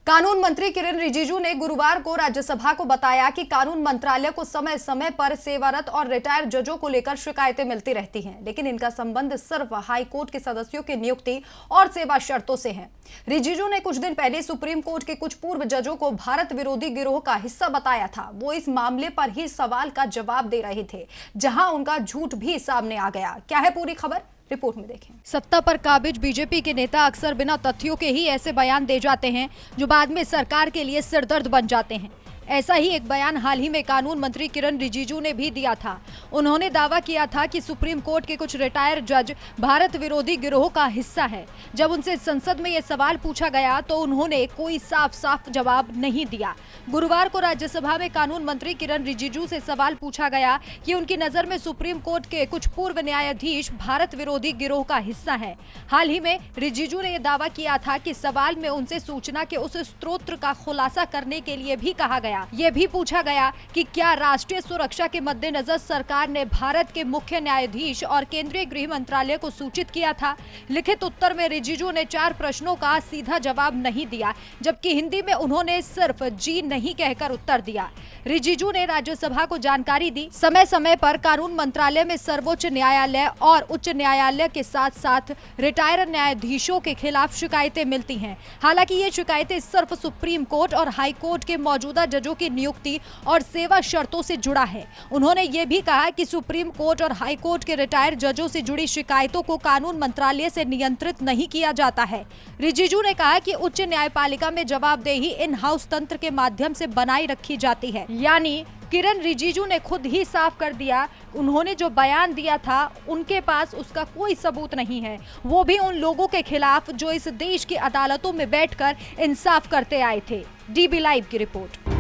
कानून मंत्री किरण रिजिजू ने गुरुवार को राज्यसभा को बताया कि कानून मंत्रालय को समय समय पर सेवारत और रिटायर जजों को लेकर शिकायतें मिलती रहती हैं, लेकिन इनका संबंध सिर्फ हाई कोर्ट के सदस्यों की नियुक्ति और सेवा शर्तों से है। रिजिजू ने कुछ दिन पहले सुप्रीम कोर्ट के कुछ पूर्व जजों को भारत विरोधी गिरोह का हिस्सा बताया था। वो इस मामले पर ही सवाल का जवाब दे रहे थे, जहां उनका झूठ भी सामने आ गया। क्या है पूरी खबर, रिपोर्ट में देखें। सत्ता पर काबिज बीजेपी के नेता अक्सर बिना तथ्यों के ही ऐसे बयान दे जाते हैं जो बाद में सरकार के लिए सिरदर्द बन जाते हैं। ऐसा ही एक बयान हाल ही में कानून मंत्री किरण रिजिजू ने भी दिया था। उन्होंने दावा किया था कि सुप्रीम कोर्ट के कुछ रिटायर जज भारत विरोधी गिरोह का हिस्सा है। जब उनसे संसद में ये सवाल पूछा गया तो उन्होंने कोई साफ जवाब नहीं दिया। गुरुवार को राज्यसभा में कानून मंत्री किरण रिजिजू से सवाल पूछा गया कि उनकी नजर में सुप्रीम कोर्ट के कुछ पूर्व न्यायाधीश भारत विरोधी गिरोह का हिस्सा है। हाल ही में रिजिजू ने यह दावा किया था कि सवाल में उनसे सूचना के उस स्रोत का खुलासा करने के लिए भी कहा गया। ये भी पूछा गया कि क्या राष्ट्रीय सुरक्षा के मद्देनजर सरकार ने भारत के मुख्य न्यायाधीश और केंद्रीय गृह मंत्रालय को सूचित किया था। लिखित उत्तर में रिजिजू ने 4 प्रश्नों का सीधा जवाब नहीं दिया, जबकि हिंदी में उन्होंने सिर्फ जी नहीं कहकर उत्तर दिया। रिजिजू ने राज्यसभा को जानकारी दी, समय समय पर कानून मंत्रालय में सर्वोच्च न्यायालय और उच्च न्यायालय के साथ साथ रिटायर न्यायाधीशों के खिलाफ शिकायतें मिलती हैं। हालांकि ये शिकायतें सिर्फ सुप्रीम कोर्ट और हाई कोर्ट के मौजूदा जजों की नियुक्ति और सेवा शर्तों से जुड़ा है। उन्होंने ये भी कहा कि सुप्रीम कोर्ट और हाई कोर्ट के रिटायर जजों से जुड़ी शिकायतों को कानून मंत्रालय से नियंत्रित नहीं किया जाता है। रिजिजू ने कहा कि उच्च न्यायपालिका में जवाबदेही इन हाउस तंत्र के माध्यम से बनाई रखी जाती है। यानी किरण रिजिजू ने खुद ही साफ कर दिया, उन्होंने जो बयान दिया था उनके पास उसका कोई सबूत नहीं है, वो भी उन लोगों के खिलाफ जो इस देश की अदालतों में बैठकर इंसाफ करते आए थे। डीबी लाइव की रिपोर्ट।